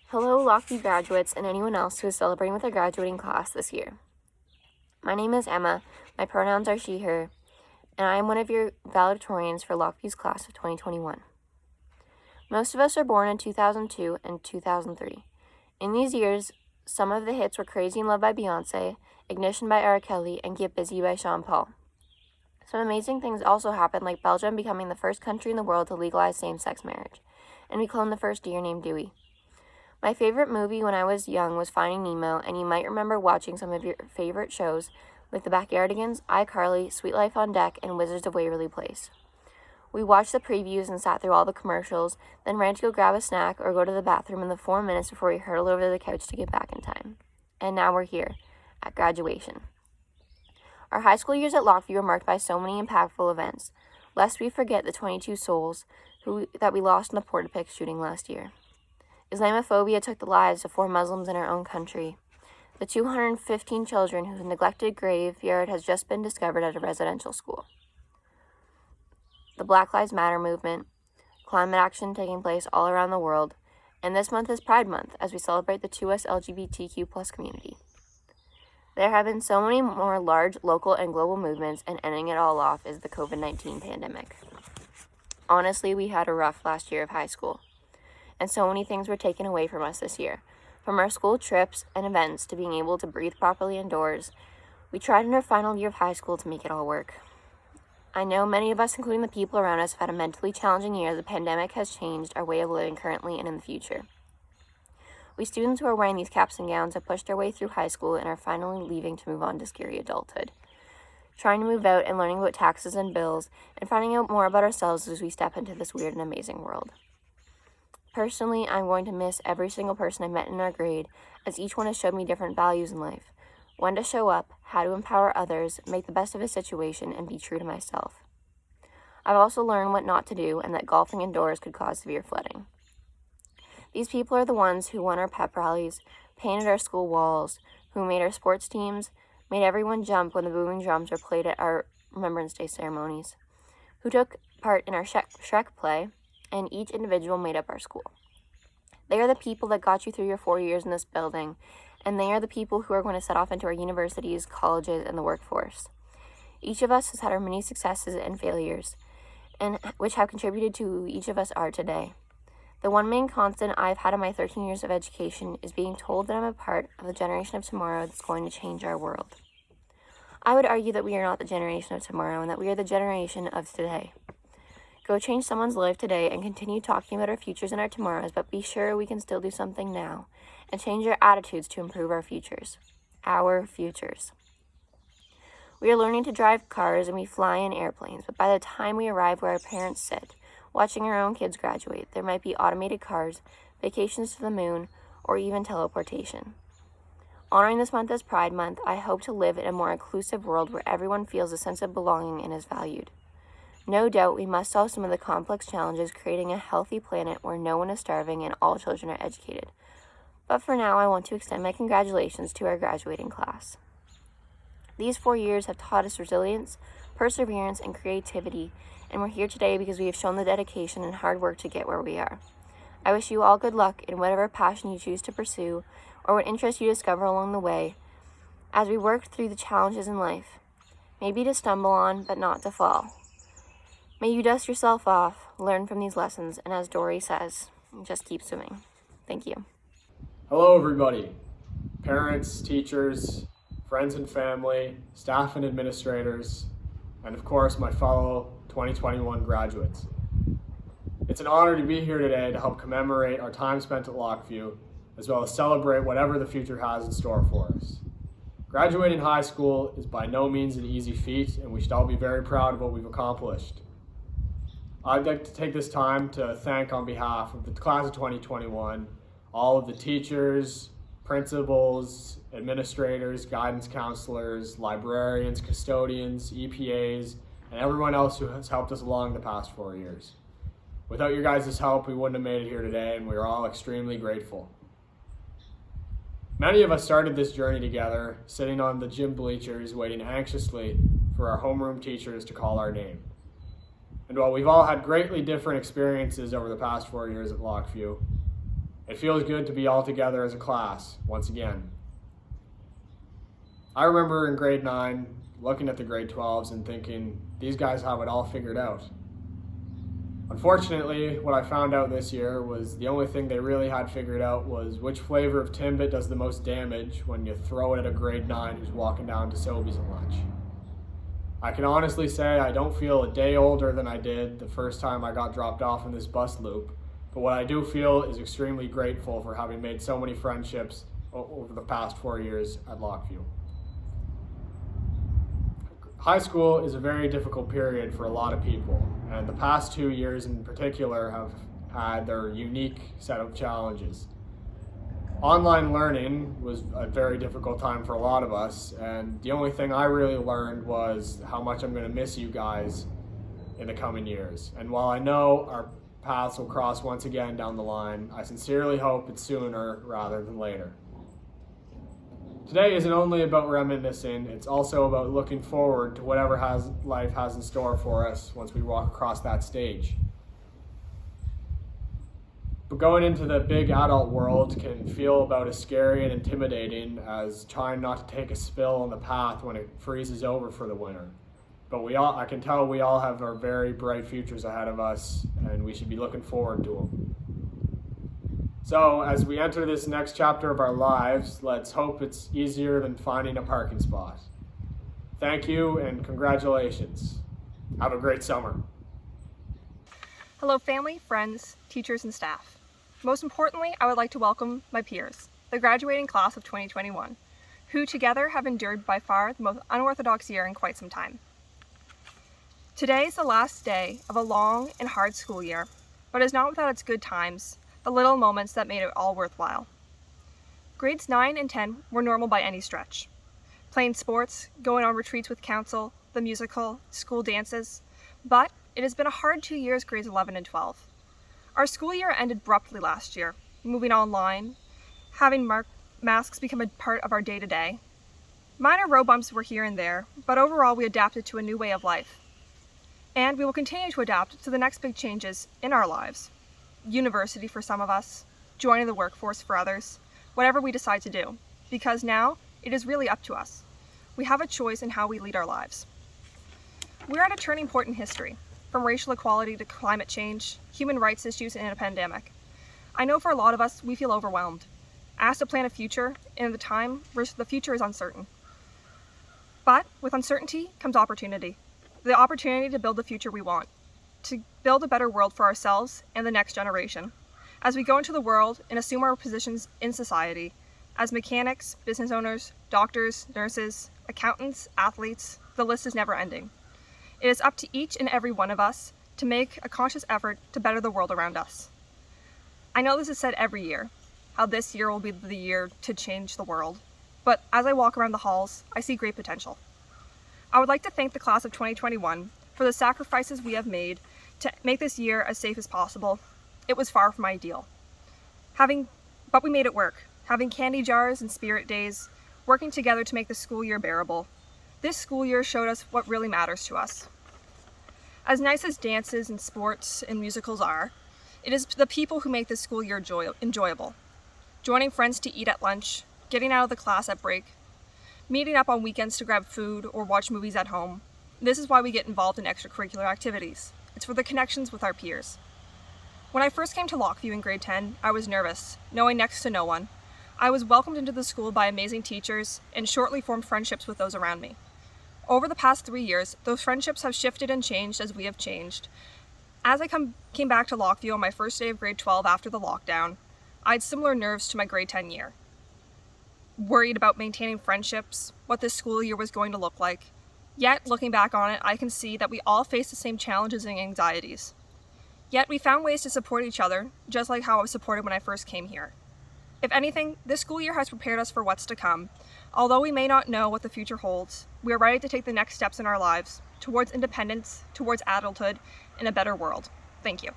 Hello, Lockview graduates and anyone else who is celebrating with their graduating class this year. My name is Emma, my pronouns are she, her, and I am one of your valedictorians for Lockview's class of 2021. Most of us are born in 2002 and 2003. In these years, some of the hits were Crazy in Love by Beyonce, Ignition by R. Kelly, and Get Busy by Sean Paul. Some amazing things also happened, like Belgium becoming the first country in the world to legalize same-sex marriage, and we cloned the first deer named Dewey. My favorite movie when I was young was Finding Nemo, and you might remember watching some of your favorite shows like The Backyardigans, iCarly, Sweet Life on Deck, and Wizards of Waverly Place. We watched the previews and sat through all the commercials, then ran to go grab a snack or go to the bathroom in the 4 minutes before we hurtled over to the couch to get back in time. And now we're here, at graduation. Our high school years at Lockview were marked by so many impactful events, lest we forget the 22 souls that we lost in the Portapic shooting last year. Islamophobia took the lives of 4 Muslims in our own country. The 215 children whose neglected graveyard has just been discovered at a residential school. The Black Lives Matter movement, climate action taking place all around the world, and this month is Pride Month as we celebrate the 2S LGBTQ+ community. There have been so many more large local and global movements, and ending it all off is the COVID-19 pandemic. Honestly, we had a rough last year of high school. And so many things were taken away from us this year. From our school trips and events to being able to breathe properly indoors, we tried in our final year of high school to make it all work. I know many of us, including the people around us, have had a mentally challenging year. The pandemic has changed our way of living currently and in the future. We students who are wearing these caps and gowns have pushed our way through high school and are finally leaving to move on to scary adulthood. Trying to move out and learning about taxes and bills and finding out more about ourselves as we step into this weird and amazing world. Personally, I'm going to miss every single person I met in our grade, as each one has showed me different values in life. When to show up, how to empower others, make the best of a situation, and be true to myself. I've also learned what not to do, and that golfing indoors could cause severe flooding. These people are the ones who won our pep rallies, painted our school walls, who made our sports teams, made everyone jump when the booming drums were played at our Remembrance Day ceremonies, who took part in our Shrek play, and each individual made up our school. They are the people that got you through your 4 years in this building, and they are the people who are going to set off into our universities, colleges, and the workforce. Each of us has had our many successes and failures, and which have contributed to who each of us are today. The one main constant I've had in my 13 years of education is being told that I'm a part of the generation of tomorrow that's going to change our world. I would argue that we are not the generation of tomorrow, and that we are the generation of today. Go change someone's life today and continue talking about our futures and our tomorrows, but be sure we can still do something now and change our attitudes to improve our futures. Our futures. We are learning to drive cars and we fly in airplanes, but by the time we arrive where our parents sit, watching our own kids graduate, there might be automated cars, vacations to the moon, or even teleportation. Honoring this month as Pride Month, I hope to live in a more inclusive world where everyone feels a sense of belonging and is valued. No doubt we must solve some of the complex challenges creating a healthy planet where no one is starving and all children are educated. But for now, I want to extend my congratulations to our graduating class. These 4 years have taught us resilience, perseverance, and creativity, and we're here today because we have shown the dedication and hard work to get where we are. I wish you all good luck in whatever passion you choose to pursue or what interest you discover along the way as we work through the challenges in life. Maybe to stumble on, but not to fall. May you dust yourself off, learn from these lessons, and as Dory says, just keep swimming. Thank you. Hello everybody, parents, teachers, friends and family, staff and administrators, and of course my fellow 2021 graduates. It's an honor to be here today to help commemorate our time spent at Lockview, as well as celebrate whatever the future has in store for us. Graduating high school is by no means an easy feat, and we should all be very proud of what we've accomplished. I'd like to take this time to thank, on behalf of the class of 2021, all of the teachers, principals, administrators, guidance counselors, librarians, custodians, EPAs, and everyone else who has helped us along the past 4 years. Without your guys' help, we wouldn't have made it here today, and we are all extremely grateful. Many of us started this journey together, sitting on the gym bleachers, waiting anxiously for our homeroom teachers to call our name. And while we've all had greatly different experiences over the past 4 years at Lockview, It feels good to be all together as a class once again. I remember in grade 9 looking at the grade 12s and thinking, these guys have it all figured out. Unfortunately, what I found out this year was the only thing they really had figured out was which flavor of Timbit does the most damage when you throw it at a grade 9 who's walking down to Sobeys at lunch. I can honestly say I don't feel a day older than I did the first time I got dropped off in this bus loop, but what I do feel is extremely grateful for having made so many friendships over the past 4 years at Lockview. High school is a very difficult period for a lot of people, and the past 2 years in particular have had their unique set of challenges. Online learning was a very difficult time for a lot of us, and the only thing I really learned was how much I'm going to miss you guys in the coming years. And while I know our paths will cross once again down the line, I sincerely hope it's sooner rather than later. Today isn't only about reminiscing, it's also about looking forward to whatever life has in store for us once we walk across that stage. But going into the big adult world can feel about as scary and intimidating as trying not to take a spill on the path when it freezes over for the winter. But I can tell we all have our very bright futures ahead of us, and we should be looking forward to them. So as we enter this next chapter of our lives, let's hope it's easier than finding a parking spot. Thank you and congratulations. Have a great summer. Hello family, friends, teachers, and staff. Most importantly, I would like to welcome my peers, the graduating class of 2021, who together have endured by far the most unorthodox year in quite some time. Today is the last day of a long and hard school year, but is not without its good times, the little moments that made it all worthwhile. Grades 9 and 10 were normal by any stretch. Playing sports, going on retreats with council, the musical, school dances, but it has been a hard 2 years, grades 11 and 12. Our school year ended abruptly last year, moving online, having masks become a part of our day-to-day. Minor road bumps were here and there, but overall we adapted to a new way of life. And we will continue to adapt to the next big changes in our lives. University for some of us, joining the workforce for others, whatever we decide to do, because now it is really up to us. We have a choice in how we lead our lives. We're at a turning point in history, from racial equality to climate change, human rights issues, and a pandemic. I know for a lot of us, we feel overwhelmed, asked to plan a future, and the future is uncertain. But with uncertainty comes opportunity, the opportunity to build the future we want, to build a better world for ourselves and the next generation. As we go into the world and assume our positions in society, as mechanics, business owners, doctors, nurses, accountants, athletes, the list is never ending. It is up to each and every one of us to make a conscious effort to better the world around us. I know this is said every year, how this year will be the year to change the world, but as I walk around the halls, I see great potential. I would like to thank the class of 2021 for the sacrifices we have made to make this year as safe as possible. It was far from ideal. But we made it work, having candy jars and spirit days, working together to make the school year bearable. This school year showed us what really matters to us. As nice as dances and sports and musicals are, it is the people who make this school year enjoyable. Joining friends to eat at lunch, getting out of the class at break, meeting up on weekends to grab food or watch movies at home. This is why we get involved in extracurricular activities. It's for the connections with our peers. When I first came to Lockview in grade 10, I was nervous, knowing next to no one. I was welcomed into the school by amazing teachers and shortly formed friendships with those around me. Over the past 3 years, those friendships have shifted and changed as we have changed. As I came back to Lockview on my first day of grade 12 after the lockdown, I had similar nerves to my grade 10 year. Worried about maintaining friendships, what this school year was going to look like. Yet, looking back on it, I can see that we all face the same challenges and anxieties. Yet, we found ways to support each other, just like how I was supported when I first came here. If anything, this school year has prepared us for what's to come. Although we may not know what the future holds, we are ready to take the next steps in our lives, towards independence, towards adulthood, and a better world. Thank you.